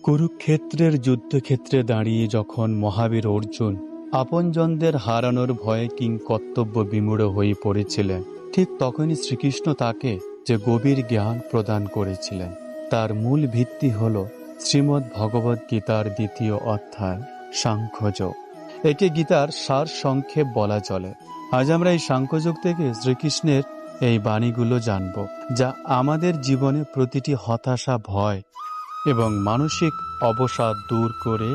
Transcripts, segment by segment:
কুরুক্ষেত্রের যুদ্ধক্ষেত্রে দাঁড়িয়ে যখন মহাবীর অর্জুন আপনজনদের হারানোর ভয়ে কিংকর্তব্য বিমূঢ় হয়ে পড়েছিলেন, ঠিক তখনই শ্রীকৃষ্ণ তাকে যে গভীর জ্ঞান প্রদান করেছিলেন তার মূল ভিত্তি হল শ্রীমদ্ ভগবদ্ গীতার ২য় অধ্যায় সাংখ্যযোগ। একে গীতার সার সংক্ষেপ বলা চলে। আজ আমরা এই সাংখ্যযোগ থেকে শ্রীকৃষ্ণের এই বাণীগুলো জানব, যা আমাদের জীবনে প্রতিটি হতাশা, ভয় এবং মানসিক অবসাদ দূর করে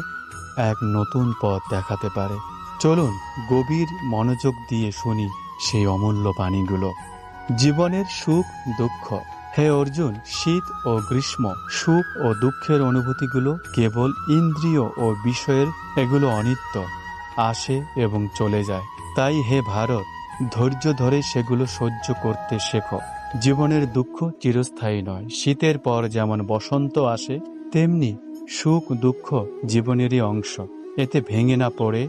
এক নতুন পথ দেখাতে পারে। চলুন গভীর মনোযোগ দিয়ে শুনি সেই অমূল্য বাণীগুলো। জীবনের সুখ দুঃখ। হে অর্জুন, শীত ও গ্রীষ্ম, সুখ ও দুঃখের অনুভূতিগুলো কেবল ইন্দ্রিয় ও বিষয়ের, এগুলো অনিত্য, আসে এবং চলে যায়। তাই হে ভারত, ধৈর্য ধরে সেগুলো সহ্য করতে শেখো। জীবনের দুঃখ চিরস্থায়ী নয়। শীতের পর যেমন বসন্ত আসে, তেমনি সুখ দুঃখ জীবনেরই অংশ। এতে ভেঙে না পড়ে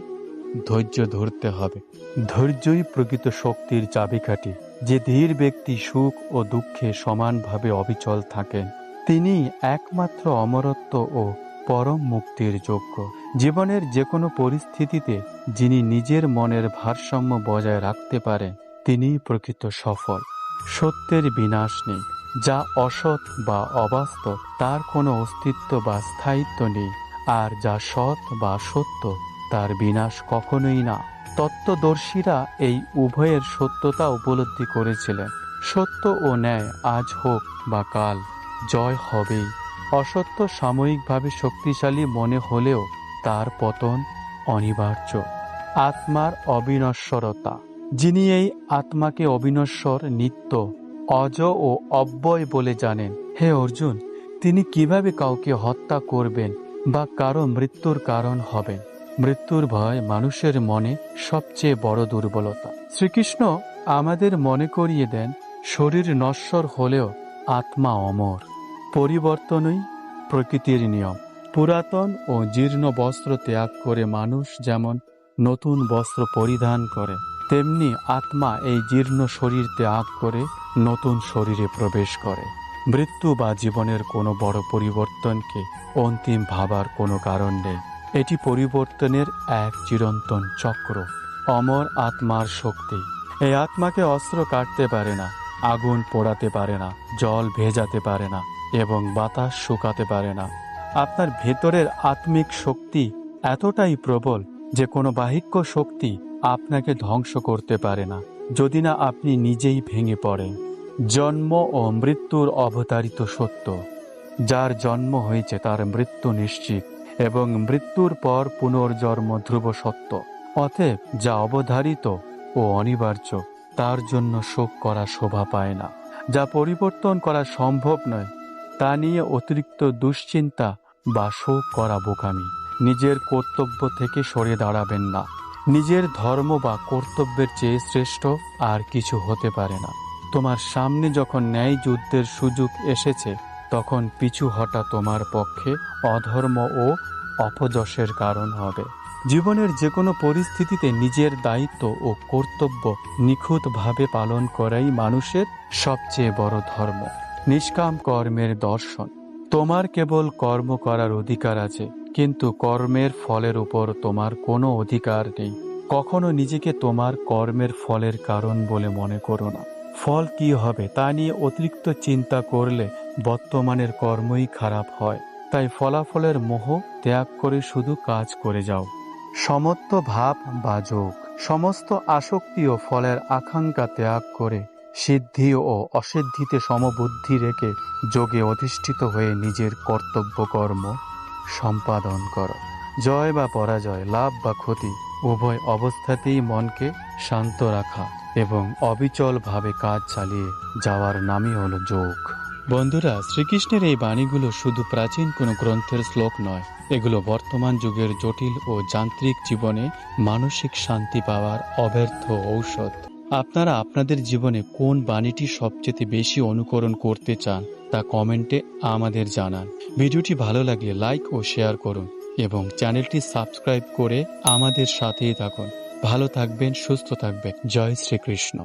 ধৈর্য ধরতে হবে। ধৈর্যই প্রকৃত শক্তির চাবিকাঠি। যে ধীর ব্যক্তি সুখ ও দুঃখে সমানভাবে অবিচল থাকেন, তিনি একমাত্র অমরত্ব ও পরম মুক্তির যোগ্য। জীবনের যে কোনো পরিস্থিতিতে যিনি নিজের মনের ভারসাম্য বজায় রাখতে পারেন, তিনিই প্রকৃত সফল। সত্যের বিনাশ নেই। যা অসৎ বা অবাস্তব তার কোনো অস্তিত্ব বা স্থায়িত্ব নেই, আর যা সৎ বা সত্য তার বিনাশ কখনোই না। তত্ত্বদর্শীরা এই উভয়ের সত্যতা উপলব্ধি করেছিলেন। সত্য ও ন্যায় আজ হোক বা কাল জয় হবেই। অসত্য সাময়িকভাবে শক্তিশালী মনে হলেও তার পতন অনিবার্য। আত্মার অবিনশ্বরতা। যিনি এই আত্মাকে অবিনশ্বর, নিত্য, অজ ও অব্যয় বলে জানেন, হে অর্জুন, তিনি কিভাবে কাউকে হত্যা করবেন বা কারো মৃত্যুর কারণ হবেন? মৃত্যুর ভয় মানুষের মনে সবচেয়ে বড় দুর্বলতা। শ্রীকৃষ্ণ আমাদের মনে করিয়ে দেন, শরীর নশ্বর হলেও আত্মা অমর। পরিবর্তনই প্রকৃতির নিয়ম। পুরাতন ও জীর্ণ বস্ত্র ত্যাগ করে মানুষ যেমন নতুন বস্ত্র পরিধান করে, তেমনি আত্মা এই জীর্ণ শরীর ত্যাগ করে নতুন শরীরে প্রবেশ করে। মৃত্যু বা জীবনের কোনো বড় পরিবর্তনকে অন্তিম ভাবার কোনো কারণ নেই। এটি পরিবর্তনের এক চিরন্তন চক্র। অমর আত্মার শক্তি। এই আত্মাকে অস্ত্র কাটতে পারে না, আগুন পোড়াতে পারে না, জল ভেজাতে পারে না এবং বাতাস শুকাতে পারে না। আপনার ভেতরের আত্মিক শক্তি এতটাই প্রবল যে কোনো বাহিক্য শক্তি আপনাকে ধ্বংস করতে পারে না, যদি না আপনি নিজেই ভেঙে পড়েন। জন্ম ও মৃত্যুর অবতারিত সত্য। যার জন্ম হয়েছে তার মৃত্যু নিশ্চিত, এবং মৃত্যুর পর পুনর্জন্ম ধ্রুব সত্য। অতএব যা অবধারিত ও অনিবার্য, তার জন্য শোক করা শোভা পায় না। যা পরিবর্তন করা সম্ভব নয়, তা নিয়ে অতিরিক্ত দুশ্চিন্তা বা শোক করা বোকামি। নিজের কর্তব্য থেকে সরে দাঁড়াবেন না। নিজের ধর্ম বা কর্তব্যের চেয়ে শ্রেষ্ঠ আর কিছু হতে পারে না। তোমার সামনে যখন ন্যায় যুদ্ধের সুযোগ এসেছে, তখন পিছু হটা তোমার পক্ষে অধর্ম ও অপযশের কারণ হবে। জীবনের যে কোনো পরিস্থিতিতে নিজের দায়িত্ব ও কর্তব্য নিখুঁতভাবে পালন করাই মানুষের সবচেয়ে বড় ধর্ম। নিষ্কাম কর্মের দর্শন। তোমার কেবল কর্ম করার অধিকার আছে, কিন্তু কর্মের ফলের উপর তোমার কোনো অধিকার নেই। কখনো নিজেকে তোমার কর্মের ফলের কারণ বলে মনে করো না। ফল কি হবে তা নিয়ে অতিরিক্ত চিন্তা করলে বর্তমানের কর্মই খারাপ হয়। তাই ফলাফলের মোহ ত্যাগ করে শুধু কাজ করে যাও। সমত্ব ভাব বা যোগ। সমস্ত আসক্তি ও ফলের আকাঙ্ক্ষা ত্যাগ করে সিদ্ধি ও অসিদ্ধিতে সমবুদ্ধি রেখে যোগে অধিষ্ঠিত হয়ে নিজের কর্তব্য কর্ম সম্পাদন করো। জয় বা পরাজয়, লাভ বা ক্ষতি, উভয় অবস্থাতেই মনকে শান্ত রাখা এবং অবিচলভাবে কাজ চালিয়ে যাওয়ার নামই হলো যোগ। বন্ধুরা, শ্রীকৃষ্ণের এই বাণীগুলো শুধু প্রাচীন কোনো গ্রন্থের শ্লোক নয়, এগুলো বর্তমান যুগের জটিল ও যান্ত্রিক জীবনে মানসিক শান্তি পাওয়ার অব্যর্থ ঔষধ। আপনারা আপনাদের জীবনে কোন বাণীটি সবচেয়ে বেশি অনুকরণ করতে চান তা কমেন্টে আমাদের জানান। ভিডিওটি ভালো লাগলে লাইক ও শেয়ার করুন এবং চ্যানেলটি সাবস্ক্রাইব করে আমাদের সাথেই থাকুন। ভালো থাকবেন, সুস্থ থাকবেন। জয় শ্রীকৃষ্ণ।